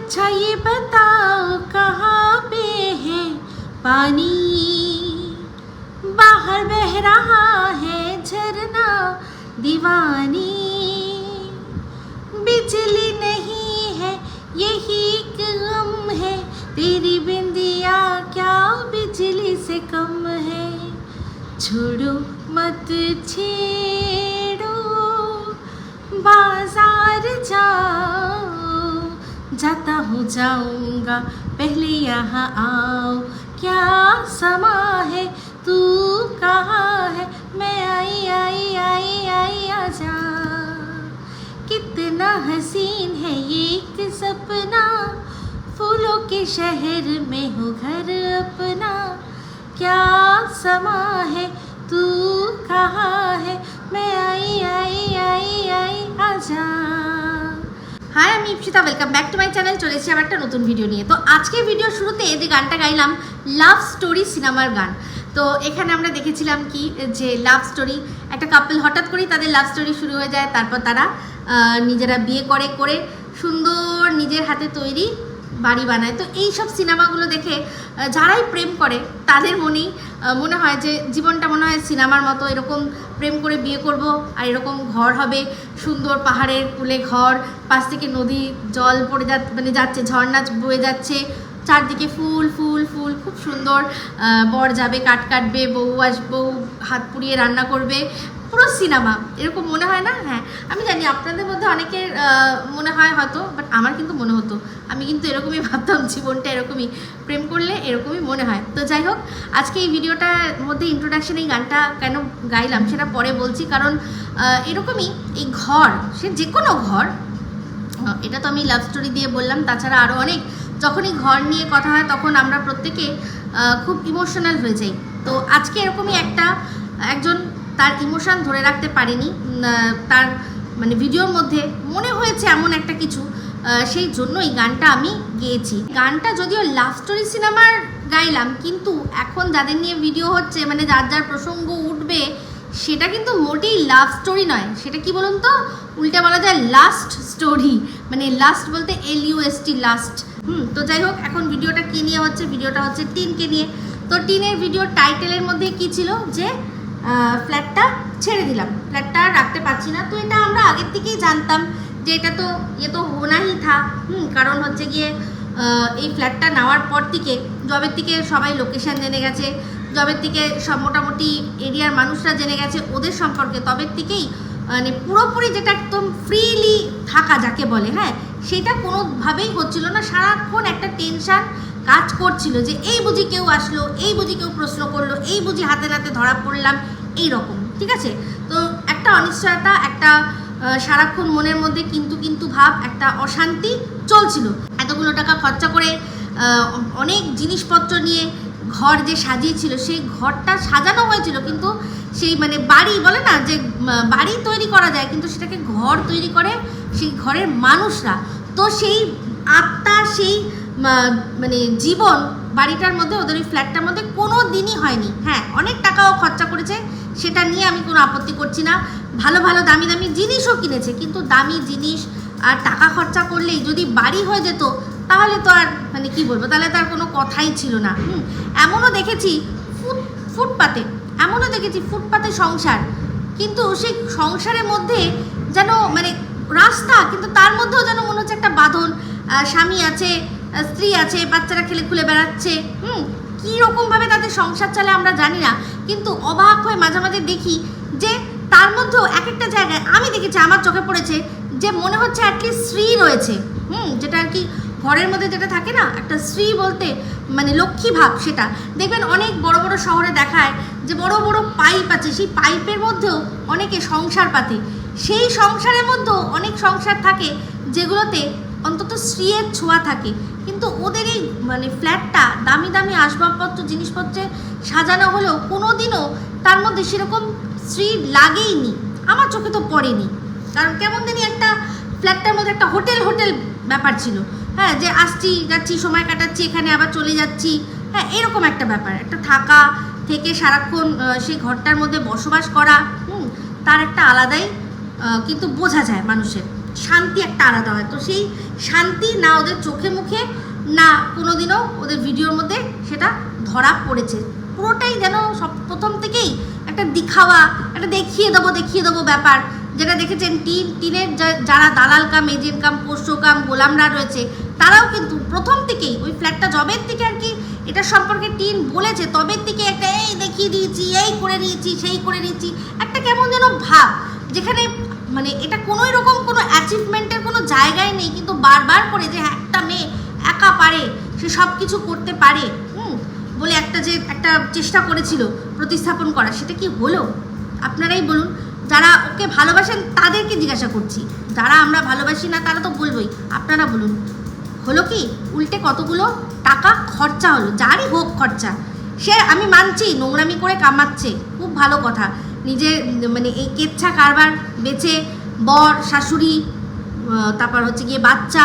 अच्छा ये बताओ कहाँ पे है पानी, बाहर बह रहा है झरना दीवानी, बिजली नहीं है यही गम है, तेरी बिंदिया क्या बिजली से कम है, छोड़ो मत छेड़ो बाजार जाओ, जाता हूँ जाऊँगा पहले यहाँ आओ, क्या समा है तू कहाँ है, मैं आई आई आई आई आजा, कितना हसीन है ये एक सपना, फूलों के शहर में हो घर अपना, क्या समा है तू कहाँ है, मैं आई आई आई आई आजा। হাই, আমি Ipsita, welcome back to my channel. চলে এসেছি আবার একটা নতুন ভিডিও নিয়ে। তো আজকের ভিডিওর শুরুতে যে গানটা গাইলাম লাভ স্টোরি সিনেমার গান। তো এখানে আমরা দেখেছিলাম কি যে লাভ স্টোরি, একটা কাপল হঠাৎ করেই তাদের লাভ স্টোরি শুরু হয়ে যায়, তারপর তারা নিজেরা বিয়ে করে সুন্দর নিজের হাতে তৈরি বাড়ি বানায়। তো এই সব সিনেমাগুলো দেখে যারাই প্রেম করে তাদের মনে হয় যে জীবনটা মনে হয় সিনেমার মতো, এরকম প্রেম করে বিয়ে করব আর এরকম ঘর হবে, সুন্দর পাহাড়ের কূলে ঘর, পাশ থেকে নদী জল পড়ে যাচ্ছে, ঝর্ণা বয়ে যাচ্ছে, চারদিকে ফুল ফুল ফুল, খুব সুন্দর, বর যাবে কাট কাটবে, বউ আসবো হাত পুড়িয়ে রান্না করবে, পুরো সিনেমা এরকম মনে হয় না? হ্যাঁ, আমি জানি আপনাদের মধ্যে অনেকের মনে হয় হয়তো, বাট আমার কিন্তু মনে হতো, আমি কিন্তু এরকমই ভাবতাম, জীবনটা এরকমই, প্রেম করলে এরকমই মনে হয়। তো যাই হোক, আজকে এই ভিডিওটার মধ্যে ইন্ট্রোডাকশন এই গানটা কেন গাইলাম সেটা পরে বলছি, কারণ এরকমই এই ঘর, সে যে কোনো ঘর, এটা তো আমি লাভ স্টোরি দিয়ে বললাম, তাছাড়া আরও অনেক, যখনই ঘর নিয়ে কথা হয় তখন আমরা প্রত্যেকে খুব ইমোশনাল হয়ে যাই। তো আজকে এরকমই একজন তার ইমোশন ধরে রাখতে পারেনি, তার ভিডিওর মধ্যে মনে হয়েছে এমন একটা কিছু, সেই জন্য এই গানটা আমি গেয়েছি। গানটা যদিও লাভ স্টোরি সিনেমার গাইলাম, কিন্তু এখন যাদের নিয়ে ভিডিও হচ্ছে, যার যার প্রসঙ্গ উঠবে, সেটা কিন্তু মোটেই লাভ স্টোরি নয়, সেটা কি বলুন তো, উল্টে বলা যায় লাস্ট স্টোরি, লাস্ট বলতে LUST লাস্ট। তো যাই হোক, এখন ভিডিওটা কী নিয়ে হচ্ছে, ভিডিওটা হচ্ছে টিনকে নিয়ে। তো টিনের ভিডিওর টাইটেলের মধ্যে কি ছিল যে ফ্ল্যাটটা ছেড়ে দিলাম, ফ্ল্যাটটা রাখতে পারছি না। তো এটা আমরা আগের থেকেই জানতাম যে এটা তো হোনাই থা, কারণ হচ্ছে গিয়ে এই ফ্ল্যাটটা নেওয়ার পর থেকে, জবের থেকে সবাই লোকেশান জেনে গেছে, জবের থেকে সব মোটামুটি এরিয়ার মানুষরা জেনে গেছে ওদের সম্পর্কে, তবের থেকেই পুরোপুরি যেটা একদম ফ্রিলি থাকা যাকে বলে, হ্যাঁ, সেটা কোনোভাবেই হচ্ছিল না। সারাক্ষণ একটা টেনশান কাজ করছিল যে এই বুঝি কেউ আসলো, এই বুঝি কেউ প্রশ্ন করলো, এই বুঝি হাতে নাতে ধরা পড়লাম, এই রকম, ঠিক আছে। তো একটা অনিশ্চয়তা, একটা সারাক্ষণ মনের মধ্যে কিন্তু ভাব, একটা অশান্তি চলছিল। এতগুলো টাকা খরচা করে অনেক জিনিসপত্র নিয়ে ঘর যে সাজিয়েছিল, সেই ঘরটা সাজানো হয়েছিল, কিন্তু সেই বাড়ি বলে না যে বাড়ি তৈরি করা যায়, কিন্তু সেটাকে ঘর তৈরি করে সেই ঘরের মানুষরা। তো সেই আত্মা, সেই জীবন বাড়িটার মধ্যে, ওদের ওই ফ্ল্যাটটার মধ্যে কোনো দিনই হয়নি। হ্যাঁ, অনেক টাকাও খরচা করেছে, সেটা নিয়ে আমি কোনো আপত্তি করছি না, ভালো ভালো দামি দামি জিনিসও কিনেছে, কিন্তু দামি জিনিস আর টাকা খরচা করলেই যদি বাড়ি হয়ে যেত, তাহলে তো আর কি বলবো, তাহলে তার কোনো কথাই ছিল না। এমনও দেখেছি ফুটপাতে সংসার, কিন্তু সেই সংসারের মধ্যে যেন রাস্তা, কিন্তু তার মধ্যেও যেন মনে হচ্ছে একটা বাঁধন, স্বামী আছে, স্ত্রী আছে, বাচ্চারা খেলে খুলে বেড়াচ্ছে, কীরকমভাবে তাদের সংসার চলে আমরা জানি না, কিন্তু অবাক হয়ে মাঝে মাঝে দেখি যে তার মধ্যেও এক একটা জায়গায় আমি দেখেছি, আমার চোখে পড়েছে যে মনে হচ্ছে অ্যাটলিস্ট স্ত্রী রয়েছে, যেটা আর কি ঘরের মধ্যে যেটা থাকে না, একটা স্ত্রী বলতে লক্ষ্মী ভাব, সেটা দেখবেন অনেক বড় বড় শহরে দেখায় যে বড় বড় পাইপ আছে, সেই পাইপের মধ্যেও অনেকে সংসার পাতে, সেই সংসারের মধ্যেও অনেক সংসার থাকে যেগুলোতে অন্তত স্ত্রীর ছোঁয়া থাকে, কিন্তু ওদের এই ফ্ল্যাটটা দামি দামি আসবাবপত্র জিনিসপত্রে সাজানো হলেও কোনো দিনও তার মধ্যে সেরকম স্ত্রী লাগেইনি, আমার চোখে তো পড়েনি। কারণ কেমন দিনই একটা ফ্ল্যাটটার মধ্যে একটা হোটেল ব্যাপার ছিল, হ্যাঁ, যে আসছি যাচ্ছি, সময় কাটাচ্ছি, এখানে আবার চলে যাচ্ছি, হ্যাঁ, এরকম একটা ব্যাপার, একটা থাকা থেকে সারাক্ষণ সেই ঘরটার মধ্যে বসবাস করা, তার একটা আলাদাই কিন্তু বোঝা যায় মানুষের, শান্তি একটা আলাদা হয়। তো সেই শান্তি না ওদের চোখে মুখে না কোনোদিনও ওদের ভিডিওর মধ্যে সেটা ধরা পড়েছে। পুরোটাই যেন সব প্রথম থেকেই একটা দিখাওয়া, একটা দেখিয়ে দেবো ব্যাপার। যেটা দেখেছেন টিনের যারা দালাল কাম, এজেন্ট কাম, পোষ্য কাম, গোলামরা রয়েছে, তারাও কিন্তু প্রথম থেকেই ওই ফ্ল্যাটটা জবের থেকে আর কি এটা সম্পর্কে টিন বলেছে, তবের থেকে একটা এই দেখিয়ে দিয়েছি, এই করে নিয়েছি, সেই করে নিয়েছি, একটা কেমন যেন ভাব, যেখানে মানে এটা কোনোই রকম কোনো অ্যাচিভমেন্টের কোনো জায়গায় নেই, কিন্তু বারবার করে যে একটা মেয়ে একা পারে, সে সব কিছু করতে পারে বলে একটা চেষ্টা করেছিল প্রতিস্থাপন করা, সেটা কি হলো? আপনারাই বলুন। যারা ওকে ভালোবাসেন তাদেরকে জিজ্ঞাসা করছি, যারা আমরা ভালোবাসি না তারা তো বলবোই, আপনারা বলুন হলো কি? উল্টে কতগুলো টাকা খরচা হলো, যারই হোক খরচা, সে আমি মানছি নোংরামি করে কামাচ্ছে, খুব ভালো কথা। নিজের মানে এই কেচ্ছা কারবার বেচে বর শাশুড়ি, তারপর হচ্ছে গিয়ে বাচ্চা,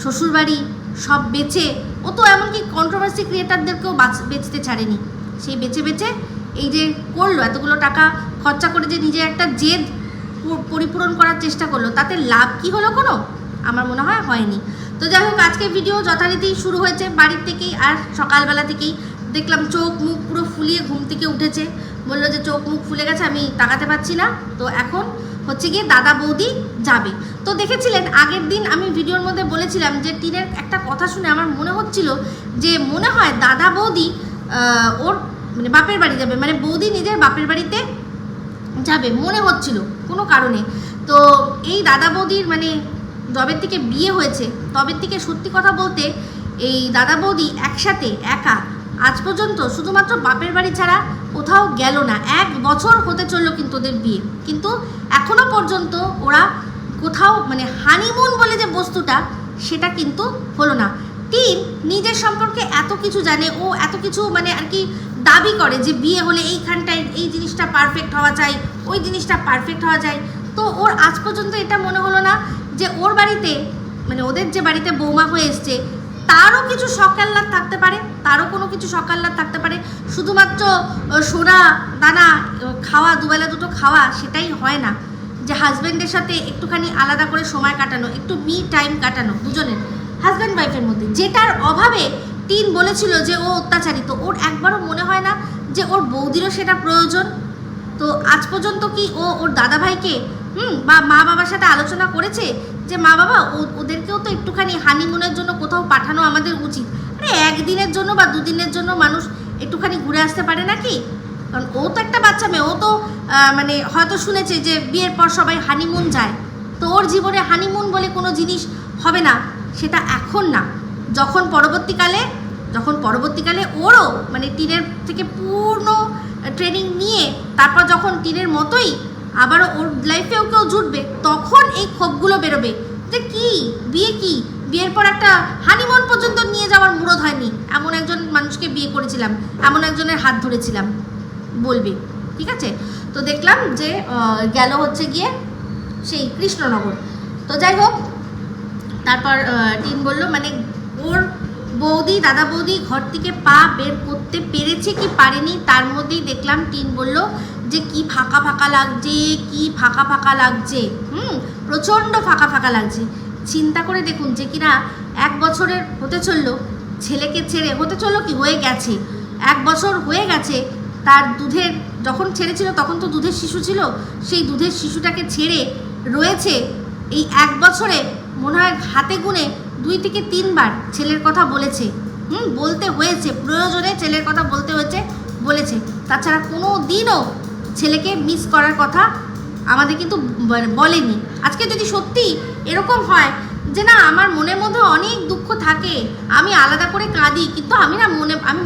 শ্বশুরবাড়ি সব বেচে, ও তো এমনকি কন্ট্রোভার্সি ক্রিয়েটারদেরকেও বেচতে ছাড়েনি। সেই বেচে এই যে করলো, এতগুলো টাকা খরচা করে যে নিজের একটা জেদ পরিপূরণ করার চেষ্টা করলো, তাতে লাভ কি হলো কোনো? আমার মনে হয় হয়নি। তো যাই হোক, আজকে ভিডিও যথারীতি শুরু হয়েছে বাড়ির থেকেই, আর সকালবেলা থেকেই দেখলাম চোখ মুখ পুরো ফুলিয়ে ঘুম থেকে উঠেছে, বললো যে চোখ মুখ ফুলে গেছে, আমি তাকাতে পারছি না। তো এখন হচ্ছে গিয়ে দাদা বৌদি যাবে। তো দেখেছিলেন আগের দিন আমি ভিডিওর মধ্যে বলেছিলাম যে টিনের একটা কথা শুনে আমার মনে হচ্ছিল যে মনে হয় দাদা বৌদি ওর মানে বাপের বাড়ি যাবে, মানে বৌদি নিজের বাপের বাড়িতে যাবে মনে হচ্ছিল কোনো কারণে। তো এই দাদা বৌদির মানে যবের থেকে বিয়ে হয়েছে তবের থেকে সত্যি কথা বলতে এই দাদা বৌদি একসাথে একা আজ পর্যন্ত শুধুমাত্র বাপের বাড়ি ছাড়া কোথাও গেল না। 1 বছর হতে চললো কিন্তু ওদের বিয়ে, কিন্তু এখনো পর্যন্ত ওরা কোথাও মানে হানিমুন বলে যে বস্তুটা সেটা কিন্তু হলো না। টিন নিজের সম্পর্কে এত কিছু জানে, ও এত কিছু মানে আর কি দাবি করে যে বিয়ে হলে এইখানটায় এই জিনিসটা পারফেক্ট হওয়া চাই, ওই জিনিসটা পারফেক্ট হওয়া চাই। তো ওর আজ পর্যন্ত এটা মনে হলো না যে ওর বাড়িতে মানে ওদের যে বাড়িতে বৌমা হয়ে এসছে তারও কিছু শখ আহ্লাদ থাকতে পারে, তারও কোনো কিছু শখ আহ্লাদ থাকতে পারে। শুধুমাত্র সোনা দানা খাওয়া, দুবেলা দুটো খাওয়া সেটাই হয় না, যে হাজব্যান্ডের সাথে একটুখানি আলাদা করে সময় কাটানো, একটু মি টাইম কাটানো দুজনের হাজব্যান্ড ওয়াইফের মধ্যে, যেটার অভাবে টিন বলেছিল যে ও অত্যাচারিত। ওর একবারও মনে হয় না যে ওর বৌদিরও সেটা প্রয়োজন। তো আজ পর্যন্ত কি ও ওর দাদাভাইকে বা মা বাবার সাথে আলোচনা করেছে যে মা বাবা ওদেরকেও তো একটুখানি হানিমুনের জন্য কোথাও পাঠানো আমাদের উচিত? আরে 1 দিনের জন্য বা 2 দিনের জন্য মানুষ একটুখানি ঘুরে আসতে পারে নাকি? কারণ ও তো একটা বাচ্চা মেয়ে, ও তো মানে হয়তো শুনেছে যে বিয়ের পর সবাই হানিমুন যায়, তো ওর জীবনে হানিমুন বলে কোনো জিনিস হবে না, সেটা এখন না, যখন পরবর্তীকালে ওরও মানে টিনের থেকে পূর্ণ ট্রেনিং নিয়ে তারপর যখন টিনের মতোই আবারও ওর লাইফেও কেউ জুটবে, তখন এই ক্ষোভগুলো বেরোবে যে কি বিয়ের পর একটা হানিমুন পর্যন্ত নিয়ে যাওয়ার মুরদ হয়নি, এমন একজন মানুষকে বিয়ে করেছিলাম, এমন একজনের হাত ধরেছিলাম বলবে। ঠিক আছে, তো দেখলাম যে গেল হচ্ছে গিয়ে সেই কৃষ্ণনগর। তো যাই হোক, তারপর টিন বললো মানে ওর বৌদি দাদা বৌদি ঘর থেকে পা বের করতে পেরেছে কি পারেনি, তার মধ্যেই দেখলাম টিন বলল যে কি ফাঁকা ফাঁকা লাগছে, প্রচণ্ড ফাঁকা লাগছে। চিন্তা করে দেখুন যে কিনা 1 বছরের হতে চললো ছেলেকে ছেড়ে, হতে চললো কি হয়ে গেছে, 1 বছর হয়ে গেছে তার দুধের, যখন ছেড়েছিল তখন তো দুধের শিশু ছিল, সেই দুধের শিশুটাকে ছেড়ে রয়েছে। এই 1 বছরে মনে হয় হাতে গুনে 2 থেকে 3 বার ছেলের কথা বলেছে, বলতে হয়েছে, প্রয়োজনে ছেলের কথা বলেছে। তাছাড়া কোনো দিনও ছেলেকে মিস করার কথা আমাদের কিন্তু বলেনি। আজকে যদি সত্যি এরকম হয় যে না আমার মনের মধ্যে অনেক দুঃখ থাকে, আমি আলাদা করে কাঁদি, কিন্তু আমি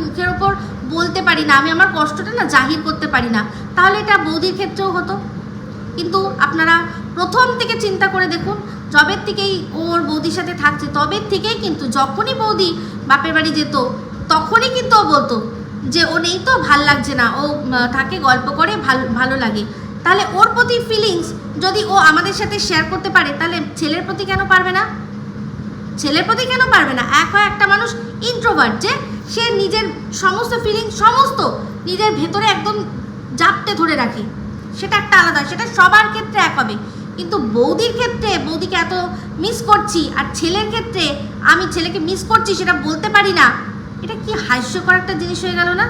মুখের ওপর বলতে পারি না, আমি আমার কষ্টটা না জাহির করতে পারি না, তাহলে এটা বৌদির ক্ষেত্রেও হতো। কিন্তু আপনারা প্রথম থেকে চিন্তা করে দেখুন, যবের থেকেই ওর বৌদির সাথে থাকছে তবের থেকেই কিন্তু যখনই বৌদি বাপের বাড়ি যেত তখনই কিন্তু ও বলতো যে ও নেই তো ভাল লাগছে না, ও থাকে গল্প করে ভালো লাগে। তাহলে ওর প্রতি ফিলিংস যদি ও আমাদের সাথে শেয়ার করতে পারে, তাহলে ছেলের প্রতি কেন পারবে না? একটা মানুষ ইন্ট্রোভার্ট, যে সে নিজের সমস্ত ফিলিংস সমস্ত নিজের ভেতরে একদম জাপটে ধরে রাখে, সেটা একটা আলাদা, সেটা সবার ক্ষেত্রে এক হবে। কিন্তু বৌদির ক্ষেত্রে বৌদিকে এত মিস করছি, আর ছেলের ক্ষেত্রে আমি ছেলেকে মিস করছি সেটা বলতে পারি না। এটা কি হাস্যকর একটা জিনিস হয়ে গেল না?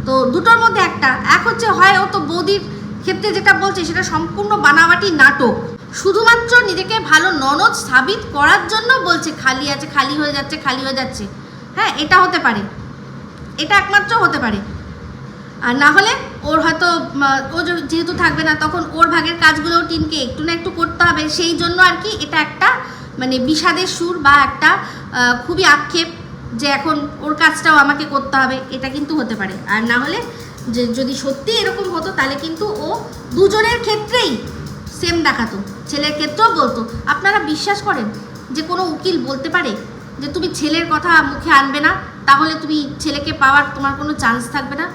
তো দুটোর মধ্যে একটা, এক হচ্ছে হয় ও তো বৌদির ক্ষেত্রে যেটা বলছে সেটা সম্পূর্ণ বানাবাটি নাটক, শুধুমাত্র নিজেকে ভালো ননদ সাবিত করার জন্য বলছে খালি আছে, খালি হয়ে যাচ্ছে, খালি হয়ে যাচ্ছে। হ্যাঁ, এটা হতে পারে, এটা একমাত্র হতে পারে। আর না হলে ওর হয়তো ও যেহেতু থাকবে না তখন ওর ভাগের কাজগুলো টিনকে একটু না একটু করতে হবে, সেই জন্য আর কি এটা একটা মানে বিষাদের সুর বা একটা খুবই আক্ষেপ যে এখন ওর কাজটাও আমাকে করতে হবে, এটা কিন্তু হতে পারে। আর না হলে যে যদি সত্যি এরকম হতো তাহলে কিন্তু ও দুজনের ক্ষেত্রেই সেম দেখাতো, ছেলের ক্ষেত্রেও বলতো। আপনারা বিশ্বাস করেন যে কোনো উকিল বলতে পারে যে তুমি ছেলের কথা মুখে আনবে না, তাহলে তুমি ছেলেকে পাওয়ার তোমার কোনো চান্স থাকবে না?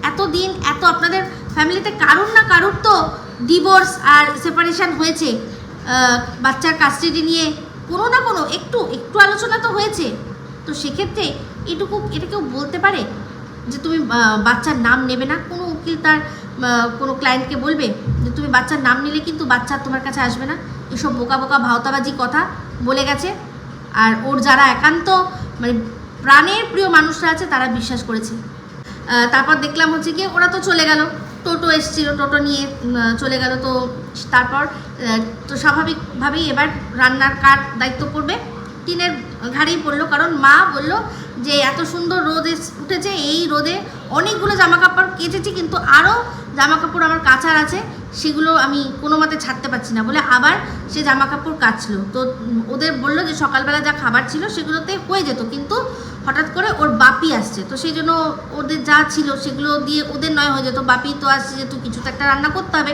এতদিন এত আপনাদের ফ্যামিলিতে কারুর না কারুর তো ডিভোর্স আর সেপারেশন হয়েছে, বাচ্চার কাস্টাডি নিয়ে কোনো না কোনো একটু একটু আলোচনা তো হয়েছে। তো সেক্ষেত্রে এটা কেউ বলতে পারে যে তুমি বাচ্চার নাম নেবে না? কোনো উকিল তার কোনো ক্লায়েন্টকে বলবে যে তুমি বাচ্চার নাম নিলে কিন্তু বাচ্চা তোমার কাছে আসবে না? এসব বোকা বোকা ভাওতাবাজি কথা বলে গেছে। আর ওর যারা একান্ত মানে প্রাণের প্রিয় মানুষরা আছে তারা বিশ্বাস করেছে। তারপর দেখলাম হচ্ছে কি ওরা তো চলে গেল, টোটো এসেছিল, টোটো নিয়ে চলে গেল। তো তারপর তো স্বাভাবিকভাবেই এবার রান্নার কার দায়িত্ব পড়বে টিনের ঘাড়েই পড়লো, কারণ মা বলল যে এত সুন্দর রোদ উঠেছে, এই রোদে অনেকগুলো জামা কাপড় কেচেছি কিন্তু আরও জামা কাপড় আমার কাচার আছে, সেগুলো আমি কোনো মতে ছাড়তে পারছি না বলে আবার সে জামা কাপড় কাচলো। তো ওদের বললো যে সকালবেলা যা খাবার ছিল সেগুলোতে হয়ে যেত, কিন্তু হঠাৎ করে ওর বাপি আসছে, তো সেই জন্য ওদের যা ছিল সেগুলো দিয়ে ওদের নয় হয়ে যেত, বাপি তো আসছে যেহেতু কিছু তো একটা রান্না করতে হবে।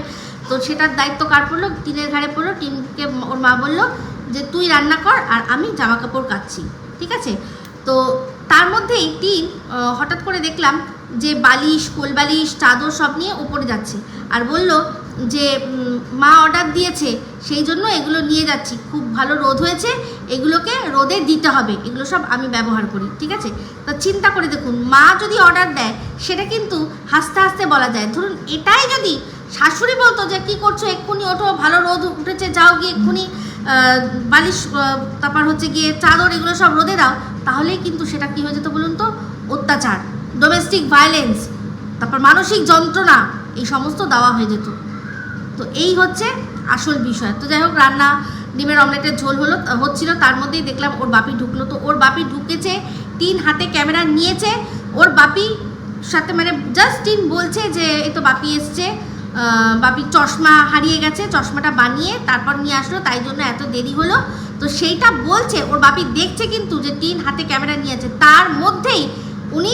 তো সেটার দায়িত্ব কার পড়লো? টিনের ঘাড়ে পড়লো। টিনকে ওর মা বললো যে তুই রান্না কর আর আমি জামা কাপড় কাচ্ছি, ঠিক আছে? তো তার মধ্যেই টিন হঠাৎ করে দেখলাম যে বালিশ, কোল বালিশ, চাদর সব নিয়ে ওপরে যাচ্ছে আর বলল যে মা অর্ডার দিয়েছে সেই জন্য এগুলো নিয়ে যাচ্ছি, খুব ভালো রোদ হয়েছে, এগুলোকে রোদে দিতে হবে, এগুলো সব আমি ব্যবহার করি, ঠিক আছে? তা চিন্তা করে দেখুন, মা যদি অর্ডার দেয় সেটা কিন্তু হাসতে হাসতে বলা যায়। ধরুন এটাই যদি শাশুড়ি বলতো যে কী করছো, এক্ষুনি ওঠো, ভালো রোদ উঠেছে, যাও গিয়ে এক্ষুনি বালিশ, তারপর হচ্ছে গিয়ে চাদর, এগুলো সব রোদে দাও, তাহলেই কিন্তু সেটা কী হয়ে যেত বলুন তো? অত্যাচার, ডোমেস্টিক ভায়োলেন্স, তারপর মানসিক যন্ত্রণা, এই সমস্ত দেওয়া হয়ে যেত। তো এই হচ্ছে আসল বিষয়। তো যাই হোক, রান্না ডিমের অমলেটের ঝোল হচ্ছিল, তার মধ্যেই দেখলাম ওর বাপি ঢুকলো। তো ওর বাপি ঢুকেছে, টিন হাতে ক্যামেরা নিয়েছে, ওর বাপি সাথে মানে জাস্ট টিন বলছে যে এই তো বাপি এসছে, বাপির চশমা হারিয়ে গেছে, চশমাটা বানিয়ে তারপর নিয়ে আসলো, তাই জন্য এত দেরি হলো। তো সেইটা বলছে, ওর বাপি দেখছে কিন্তু যে টিন হাতে ক্যামেরা নিয়েছে, তার মধ্যেই উনি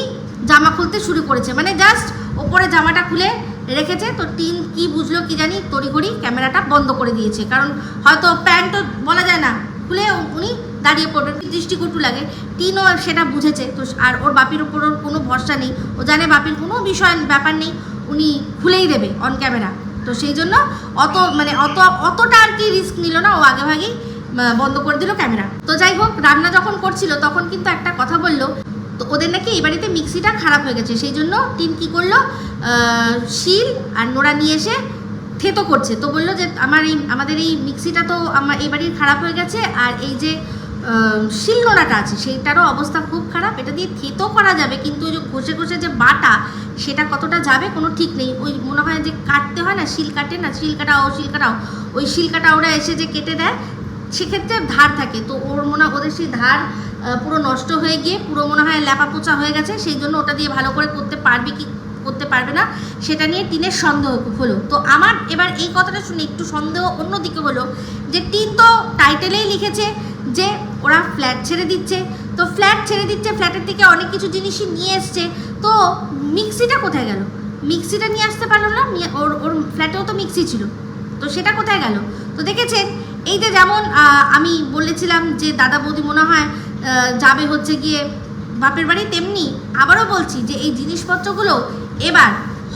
জামা খুলতে শুরু করেছে, মানে জাস্ট ওপরে জামাটা খুলে রেখেছে। তো টিন কি বুঝলো কি জানি, তড়িঘড়ি ক্যামেরাটা বন্ধ করে দিয়েছে, কারণ হয়তো প্যান্টও বলা যায় না, খুলে উনি দাঁড়িয়ে পড়বেন, দৃষ্টিকটু লাগে। টিনও সেটা বুঝেছে। তো আর ওর বাপির উপর ওর কোনো ভরসা নেই, ও জানে বাপির কোনো ব্যাপার নেই, উনি খুলেই দেবে অন ক্যামেরা। তো সেই জন্য অতটা আর কি রিস্ক নিল না, ও আগেভাগেই বন্ধ করে দিল ক্যামেরা। তো যাই হোক, রান্না যখন করছিল তখন কিন্তু একটা কথা বললো, তো ওদের নাকি এই বাড়িতে মিক্সিটা খারাপ হয়ে গেছে, সেই জন্য টিন কী করলো, শিল আর নোড়া নিয়ে এসে থেতো করছে। তো বললো যে আমাদের এই মিক্সিটা তো এই বাড়ির খারাপ হয়ে গেছে, আর এই যে শিল নোড়াটা আছে সেইটারও অবস্থা খুব খারাপ, এটা দিয়ে থেতো করা যাবে কিন্তু ওই যে ঘষে ঘষে যে বাটা সেটা কতটা যাবে কোনো ঠিক নেই। ওই মনে হয় যে কাটতে হয় না, শিল কাটে না, শিল কাটাও ওই শিল কাটা ওরা এসে যে কেটে দেয়, সেক্ষেত্রে ধার থাকে। তো ওদের সেই ধার পুরো নষ্ট হয়ে গিয়ে পুরো মনে হয় ল্যাপা পোচা হয়ে গেছে, সেই জন্য ওটা দিয়ে ভালো করে করতে পারবে কি করতে পারবে না সেটা নিয়ে টিনের সন্দেহ হলো। তো আমার এবার এই কথাটা শুনে একটু সন্দেহ অন্যদিকে হলো যে টিন তো টাইটেলেই লিখেছে যে ওরা ফ্ল্যাট ছেড়ে দিচ্ছে, তো ফ্ল্যাট ছেড়ে দিচ্ছে, ফ্ল্যাটের থেকে অনেক কিছু জিনিসই নিয়ে এসছে, তো মিক্সিটা কোথায় গেল? মিক্সিটা নিয়ে আসতে পারলো না, ওর ফ্ল্যাটেও তো মিক্সি ছিল, তো সেটা কোথায় গেল? তো দেখেছেন, এই যে যেমন আমি বলেছিলাম যে দাদা বৌদি মনে হয় যাবে হচ্ছে গিয়ে বাপের বাড়ি, তেমনি আবারও বলছি যে এই জিনিসপত্রগুলো এবার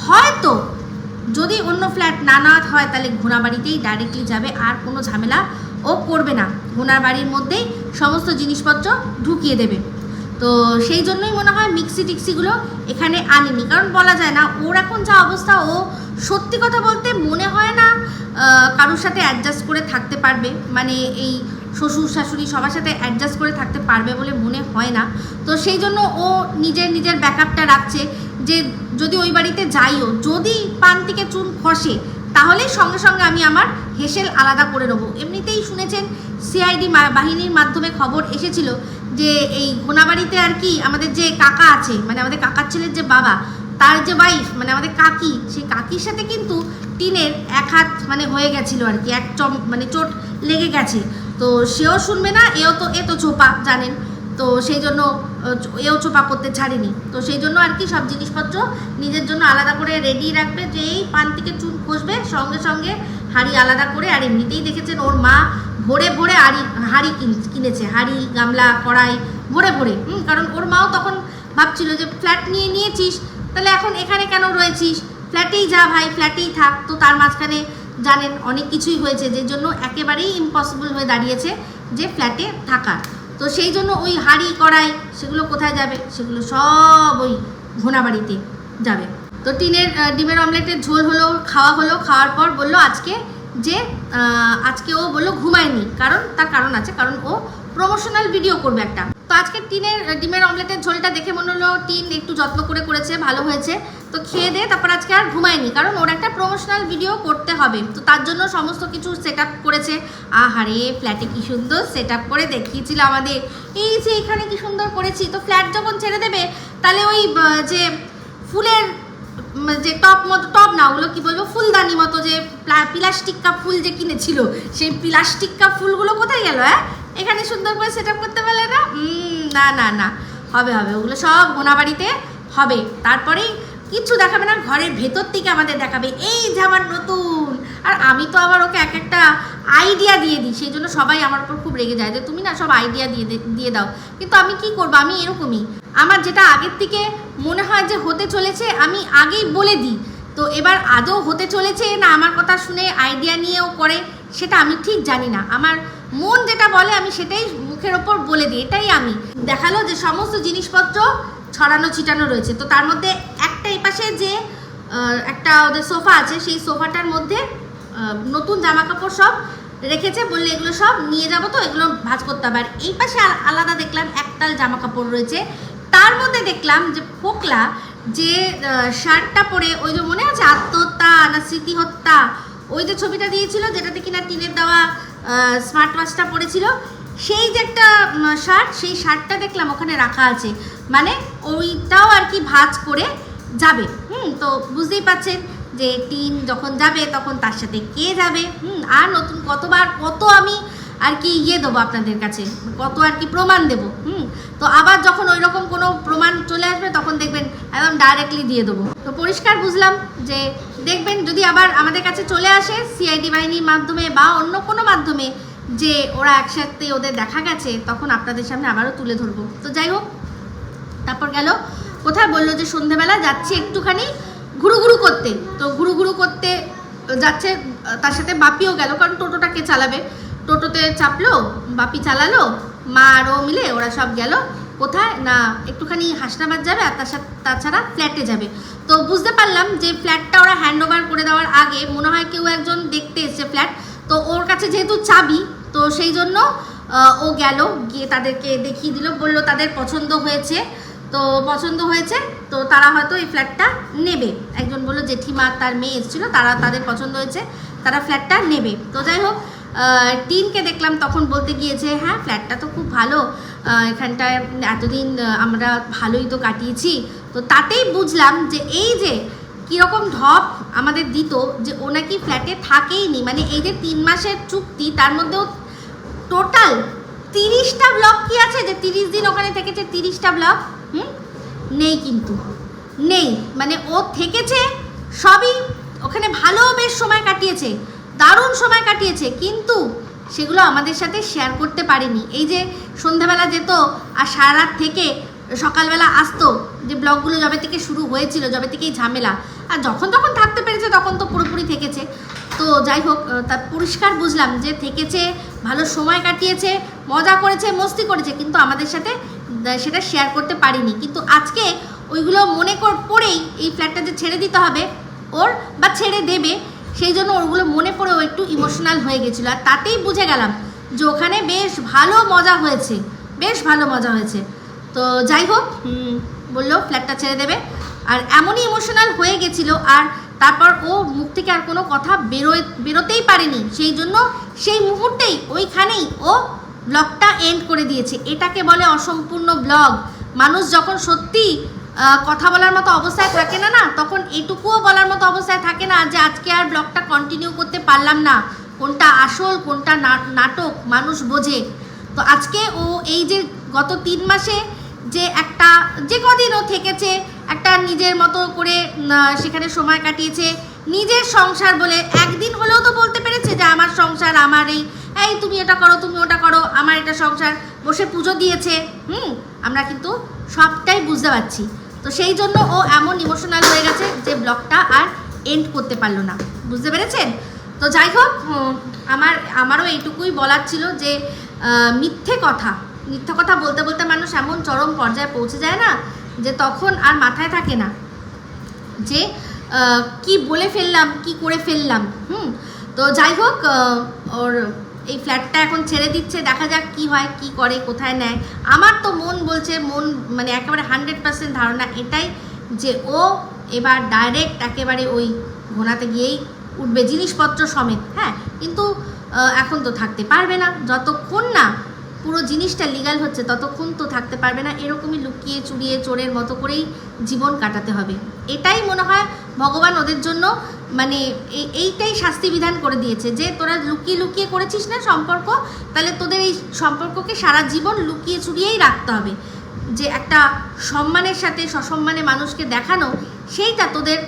হয়তো যদি অন্য ফ্ল্যাট না হয় তাহলে ঘোড়া বাড়িতেই ডাইরেক্টলি যাবে, আর কোনো ঝামেলা ও করবে না, ঘোড়ার বাড়ির মধ্যেই সমস্ত জিনিসপত্র ঢুকিয়ে দেবে। তো সেই জন্যই মনে হয় মিক্সি টিক্সিগুলো এখানে আনেনি, কারণ বলা যায় না ওর এখন যা অবস্থা, ও সত্যি কথা বলতে মনে হয় না কারোর সাথে অ্যাডজাস্ট করে থাকতে পারবে, মানে এই শ্বশুর শাশুড়ি সবার সাথে অ্যাডজাস্ট করে থাকতে পারবে বলে মনে হয় না। তো সেই জন্য ও নিজের ব্যাকআপটা রাখছে যে যদি ওই বাড়িতে যাইও, যদি পান থেকে চুন খসে তাহলেই সঙ্গে সঙ্গে আমি আমার হেসেল আলাদা করে নেবো। এমনিতেই শুনেছেন সিআইডি বাহিনীর মাধ্যমে খবর এসেছিল যে এই ঘোনাবাড়িতে আর কি আমাদের যে কাকা আছে, মানে আমাদের কাকার ছেলের যে বাবা, তার যে ওয়াইফ মানে আমাদের কাকি, সেই কাকির সাথে কিন্তু টিনের এক হাত মানে হয়ে গেছিলো আর কি, মানে চোট লেগে গেছে। তো সেও শুনবে না, এ তো চোপা জানেন, তো সেই জন্য এও চোপা করতে ছাড়েনি। তো সেই জন্য আর কি সব জিনিসপত্র নিজের জন্য আলাদা করে রেডি রাখবে, যে এই পান থেকে চুন খসবে সঙ্গে সঙ্গে হাঁড়ি আলাদা করে। আর এমনিতেই দেখেছেন ওর মা ভরে ভরে হাঁড়ি কিনেছে, হাঁড়ি গামলা কড়াই ভরে ভরে, কারণ ওর মাও তখন ভাবছিল যে ফ্ল্যাট নিয়েছিস তাহলে এখন এখানে কেন রয়েছিস, ফ্ল্যাটেই যা ভাই, ফ্ল্যাটেই থাক। তো তার মাঝখানে জানেন অনেক কিছুই হয়েছে, যে জন্য একেবারেই ইম্পসিবল হয়ে দাঁড়িয়েছে যে ফ্ল্যাটে থাকা। তো সেই জন্য ওই হাঁড়ি কড়াই সেগুলো কোথায় যাবে, সেগুলো সব ওই ঘোনাবাড়িতে যাবে। তো ডিমের অমলেটের ঝোল হলো, খাওয়ার পর বললো আজকে ও বললো ঘুমায়নি, তার কারণ আছে, কারণ ও প্রমোশনাল ভিডিও করবে একটা। তো আজকে ডিমের অমলেটের ঝোলটা দেখে মনে হলো টিন একটু যত্ন করেছে, ভালো হয়েছে। তো খেয়ে দিয়ে তারপর আজকে আর ঘুমায়নি, কারণ ওর একটা প্রমোশনাল ভিডিও করতে হবে। তো তার জন্য সমস্ত কিছু সেট আপ করেছে। আহারে ফ্ল্যাটে কি সুন্দর সেট আপ করে দেখিয়েছিল আমাদের, এই যে এখানে কি সুন্দর করেছি। তো ফ্ল্যাট যখন ছেড়ে দেবে তাহলে ওই যে ফুলের যে টপ না, ওগুলো কি বলবো, ফুলদানি মতো যে প্লাস্টিক কাপ ফুল যে কিনেছিল, সেই প্লাস্টিক কাপ ফুলগুলো কোথায় গেল? এখানে সুন্দর করে সেট আপ করতে পারলে না, না হবে, ওগুলো সব ঘোনাবাড়িতে হবে। তারপরেই কিচ্ছু দেখাবে না, ঘরের ভেতর থেকে আমাদের দেখাবে এই যে আমার নতুন। আর আমি তো আবার ওকে একটা আইডিয়া দিয়ে দিই, সেই জন্য সবাই আমার উপর খুব রেগে যায় যে তুমি না সব আইডিয়া দিয়ে দাও। কিন্তু আমি কি করবো, আমি এরকমই, আমার যেটা আগের থেকে মনে হয় যে হতে চলেছে আমি আগেই বলে দিই। তো এবার আদৌ হতে চলেছে না আমার কথা শুনে আইডিয়া নিয়েও করে, সেটা আমি ঠিক জানি না। আমার মন যেটা বলে আমি সেটাই মুখের ওপর বলে দিই। এটাই আমি দেখালো যে সমস্ত জিনিসপত্র ছড়ানো ছিটানো রয়েছে। তো তার মধ্যে একটা এই পাশে যে একটা ওদের সোফা আছে, সেই সোফাটার মধ্যে নতুন জামা কাপড় সব রেখেছে, বললে এগুলো সব নিয়ে যাবো, তো এগুলো ভাঁজ করতে হবে। আর এই পাশে আলাদা দেখলাম একটাল জামা কাপড় রয়েছে, তার মধ্যে দেখলাম যে ফোকলা যে শার্টটা পরে, ওই যে মনে আছে আত্মহত্যা না স্মৃতি হত্যা, ওই যে ছবিটা দিয়েছিল যেটাতে কিনা টিনের দেওয়া স্মার্ট ওয়াচটা পরেছিল, সেই যে একটা শার্ট, সেই শার্টটা দেখলাম ওখানে রাখা আছে, মানে ওইটাও আর কি ভাঁজ করে যাবে। তো বুঝতেই পারছেন যে টিন যখন যাবে তখন তার সাথে কে যাবে, আর নতুন কত আমি আর কি দেবো আপনাদের কাছে, কত আর কি প্রমাণ দেবো। তো আবার যখন ওই রকম কোনো প্রমাণ চলে আসবে তখন দেখবেন একদম ডাইরেক্টলি দিয়ে দেবো। তো পরিষ্কার বুঝলাম যে দেখবেন যদি আবার আমাদের কাছে চলে আসে সিআইডি বাহিনীর মাধ্যমে বা অন্য কোনো মাধ্যমে যে ওরা একসাথে ওদের দেখা গেছে, তখন আপনাদের সামনে আবারও তুলে ধরবো। তো যাই হোক, তারপর গেল কোথায়, বললো যে সন্ধেবেলা যাচ্ছি একটুখানি ঘুরু করতে। তো ঘুরু করতে যাচ্ছে, তার সাথে বাপিও গেল, কারণ টোটোটা কে চালাবে, টোটোতে চাপলো, বাপি চালালো, মা আরও মিলে ওরা সব গেল কোথায় না একটুখানি হাসনাবাদ যাবে, আর তাছাড়া ফ্ল্যাটে যাবে। তো বুঝতে পারলাম যে ফ্ল্যাটটা ওরা হ্যান্ড ওভার করে দেওয়ার আগে মনে হয় কেউ একজন দেখতে এসছে ফ্ল্যাট, তো ওর কাছে যেহেতু চাবি, তো সেই জন্য ও গেল, গিয়ে তাদেরকে দেখিয়ে দিল, বললো তাদের পছন্দ হয়েছে, তো তারা হয়তো এই ফ্ল্যাটটা নেবে। একজন বললো জেঠিমা তার মেয়ে এসেছিলো, তাদের পছন্দ হয়েছে, তারা ফ্ল্যাটটা নেবে। তো যাই হোক, টিনকে দেখলাম তখন বলতে গিয়েছে হ্যাঁ ফ্ল্যাটটা তো খুব ভালো, এখানটায় এতদিন আমরা ভালোই তো কাটিয়েছি। তো তাতেই বুঝলাম যে এই যে কীরকম ঢপ আমাদের দিত, যে ও নাকি ফ্ল্যাটে থাকেই নি, মানে এই যে 3 মাসের চুক্তি, তার মধ্যেও টোটাল 30টা ব্লক কি আছে, যে 30 দিন ওখানে থেকেছে 30টা ব্লক নেই, কিন্তু নেই, মানে ও থেকেছে সবই ওখানে ভালো, বেশ সময় কাটিয়েছে, দারুণ সময় কাটিয়েছে, কিন্তু সেগুলো আমাদের সাথে শেয়ার করতে পারেনি। এই যে সন্ধ্যাবেলা যেত আর সারা রাত থেকে সকালবেলা আসতো, যে ব্লগগুলো যবে থেকে শুরু হয়েছিল, যবে থেকেই ঝামেলা, আর যখন থাকতে পেরেছে তখন তো পুরোপুরি থেকেছে। তো যাই হোক, তার পরিষ্কার বুঝলাম যে থেকেছে, ভালো সময় কাটিয়েছে, মজা করেছে, মস্তি করেছে, কিন্তু আমাদের সাথে সেটা শেয়ার করতে পারিনি। কিন্তু আজকে ওইগুলো মনে পড়েই এই ফ্ল্যাটটা যে ছেড়ে দিতে হবে ওর, বা ছেড়ে দেবে, সেই জন্য ওগুলো মনে পড়েও একটু ইমোশনাল হয়ে গেছিলো। আর তাতেই বুঝে গেলাম যে ওখানে বেশ ভালো মজা হয়েছে, বেশ ভালো মজা হয়েছে। তো যাই হোক, বললো ফ্ল্যাটটা ছেড়ে দেবে, আর এমনই ইমোশনাল হয়ে গেছিলো। আর তারপর ও মুখ থেকে আর কোনো কথা বেরোতেই পারেনি, সেই জন্য সেই মুহূর্তেই ওইখানেই ও ব্লগটা এন্ড করে দিয়েছে। এটাকে বলে অসম্পূর্ণ ব্লগ। মানুষ যখন সত্যি কথা বলার মতো অবস্থায় থাকে না, তখন এটুকুও বলার মতো অবস্থায় থাকে না যে আজকে আর ব্লগটা কন্টিনিউ করতে পারলাম না, কোনটা আসল কোনটা নাটক মানুষ বোঝে। তো আজকে ও এই যে গত 3 মাসে যে একটা যে কদিন ও থেকেছে, একটা নিজের মতো করে সেখানে সময় কাটিয়েছে, নিজের সংসার বলে একদিন হলেও তো বলতে পেরেছে যে আমার সংসার, আমার এই তুমি এটা করো তুমি ওটা করো, আমার এটা সংসার, বসে পুজো দিয়েছে। আমরা কিন্তু সবটাই বুঝতে পারছি। তো সেই জন্য ও এমন ইমোশনাল হয়ে গেছে যে ব্লগটা আর এন্ড করতে পারলো না, বুঝতে পেরেছেন? তো যাই হোক, আমারও এইটুকুই বলার ছিল যে মিথ্যে কথা বলতে বলতে মানুষ এমন চরম পর্যায়ে পৌঁছে যায় না, যে তখন আর মাথায় থাকে না যে কি বলে ফেললাম, কি করে ফেললাম। তো যাই হোক, ওর এই ফ্ল্যাটটা এখন ছেড়ে দিচ্ছে, দেখা যাক কি হয়, কি করে, কোথায় নেয়। আমার তো মন বলছে, মানে একেবারে 100% ধারণা এটাই যে ও এবার ডাইরেক্ট একেবারে ওই ঘোনাতে গিয়েই উঠবে, জিনিসপত্র সমেত। হ্যাঁ, কিন্তু এখন তো থাকতে পারবে না, যতক্ষণ না পুরো জিনিসটা লিগাল হচ্ছে ততক্ষণ তো থাকতে পারবে না। এরকমই লুকিয়ে চুরিয়ে চোরের মতো করেই জীবন কাটাতে হবে। এটাই মনে হয় ভগবান ওদের জন্য মানে এইটাই শাস্তি বিধান করে দিয়েছে, যে তোরা লুকিয়ে লুকিয়ে করেছিস না সম্পর্ক, তাহলে তোদের এই সম্পর্ককে সারা জীবন লুকিয়ে চুরিয়েই রাখতে হবে। যে একটা সম্মানের সাথে সসম্মানে মানুষকে দেখানো, সেইটা তোদের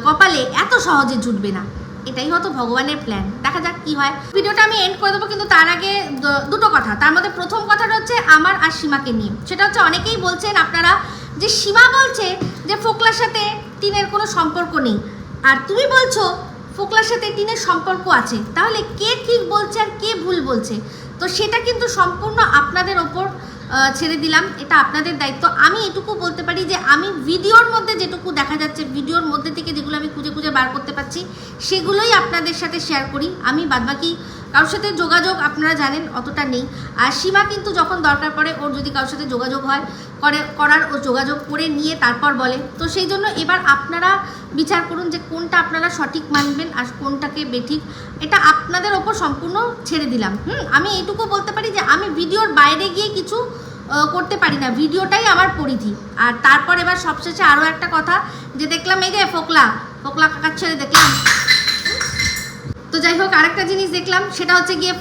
কপালে এত সহজে জুটবে না। এটাই হয়তো ভগবানের প্ল্যান, দেখা যাক কি হয়। ভিডিওটা আমি এন্ড করে দেবো, কিন্তু তার আগে দুটো কথা। তার মধ্যে প্রথম কথাটা হচ্ছে আমার আর সীমাকে নিয়ে। সেটা হচ্ছে অনেকেই বলছেন আপনারা যে সীমা বলছে যে ফোকলার সাথে টিনের কোনো সম্পর্ক নেই, আর তুমি বলছো ফোকলার সাথে টিনের সম্পর্ক আছে। তাহলে কে ঠিক বলছে আর কে ভুল বলছে? তো সেটা কিন্তু সম্পূর্ণ আপনাদের ওপর ছেড়ে দিলাম, এটা আপনাদের দায়িত্ব। আমি এটুকু বলতে পারি যে আমি ভিডিওর মধ্যে যেটুকু দেখা যাচ্ছে, ভিডিওর মধ্যে থেকে যেগুলো আমি খুঁজে খুঁজে বার করতে পারছি, সেগুলোই আপনাদের সাথে শেয়ার করি। আমি বাদবাকি কারোর সাথে যোগাযোগ আপনারা জানেন অতটা নেই। আর সীমা কিন্তু যখন দরকার পড়ে, ওর যদি কারোর সাথে যোগাযোগ হয় করার, ও যোগাযোগ করে নিয়ে তারপর বলে। তো সেই জন্য এবার আপনারা বিচার করুন যে কোনটা আপনারা সঠিক মানবেন আর কোনটাকে বেঠিক, এটা আপনাদের ওপর সম্পূর্ণ ছেড়ে দিলাম। আমি এইটুকু বলতে পারি যে আমি ভিডিওর বাইরে গিয়ে কিছু করতে পারি না, ভিডিওটাই আমার পরিধি। আর তারপর এবার সবশেষে আরও একটা কথা, যে দেখলাম এই যে ফোকলা কাকার ছেড়ে দেখলাম। তো যাই হোক, আরেকটা জিনিস দেখলাম, সেটা হচ্ছে গিয়ে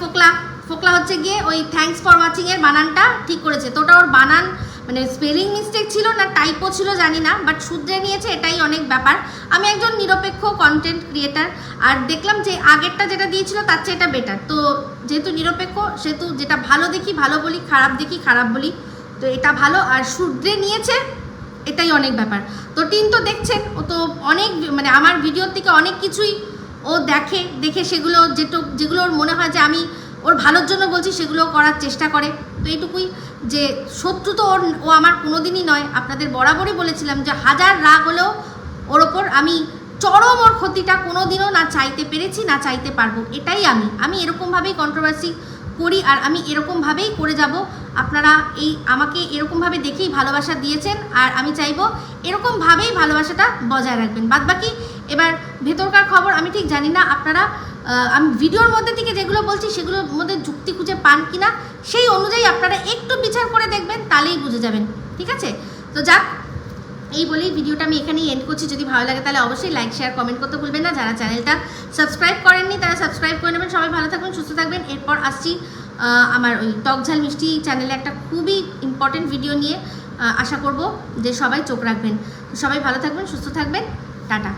ফোকলা হচ্ছে গিয়ে ওই থ্যাঙ্কস ফর ওয়াচিংয়ের বানানটা ঠিক করেছে। তো ওটা ওর বানান মানে স্পেলিং মিস্টেক ছিল না টাইপও ছিল জানি না, বাট শুধরে নিয়েছে, এটাই অনেক ব্যাপার। আমি একজন নিরপেক্ষ কন্টেন্ট ক্রিয়েটার, আর দেখলাম যে আগেরটা যেটা দিয়েছিল তার চেয়ে এটা বেটার। তো যেহেতু নিরপেক্ষ, সেহেতু যেটা ভালো দেখি ভালো বলি, খারাপ দেখি খারাপ বলি। তো এটা ভালো, আর শুধরে নিয়েছে, এটাই অনেক ব্যাপার। তো টিন তো দেখছেন, ও তো অনেক মানে আমার ভিডিওর থেকে অনেক কিছুই ও দেখে যেগুলো ওর মনে হয় যে আমি ওর ভালোর জন্য বলছি, সেগুলো করার চেষ্টা করে। তো এইটুকুই, যে শত্রু তো ও আমার কোনোদিনই নয়। আপনাদের বরাবরই বলেছিলাম যে 1000 রাগ হলেও ওর ওপর আমি চরম ওর ক্ষতিটা কোনোদিনও না চাইতে পেরেছি, না চাইতে পারবো। এটাই আমি এরকমভাবেই কন্ট্রোভার্সি করি, আর আমি এরকমভাবেই করে যাব। আপনারা আমাকে এরকমভাবে দেখেই ভালোবাসা দিয়েছেন, আর আমি চাইবো এরকমভাবেই ভালোবাসাটা বজায় রাখবেন। বাদবাকি এবার ভেতরকার খবর আমি ঠিক জানি না, আপনারা আমি ভিডিওর মধ্যে থেকে যেগুলো বলছি সেগুলোর মধ্যে যুক্তি খুঁজে পান কিনা, সেই অনুযায়ী আপনারা একটু বিচার করে দেখবেন, তাহলেই বুঝে যাবেন। ঠিক আছে? তো যাক, এই বলেই ভিডিওটা আমি এখানেই এন্ড করছি। যদি ভালো লাগে তাহলে অবশ্যই লাইক শেয়ার কমেন্ট করতে ভুলবেন না। যারা চ্যানেলটা সাবস্ক্রাইব করেননি তারা সাবস্ক্রাইব করে নেবেন। সবাই ভালো থাকবেন, সুস্থ থাকবেন। এরপর আসছি আমার ওই টক ঝাল মিষ্টি চ্যানেলে একটা খুবই ইম্পর্টেন্ট ভিডিও নিয়ে। আশা করব যে সবাই চোখ রাখবেন। সবাই ভালো থাকবেন, সুস্থ থাকবেন। টাটা।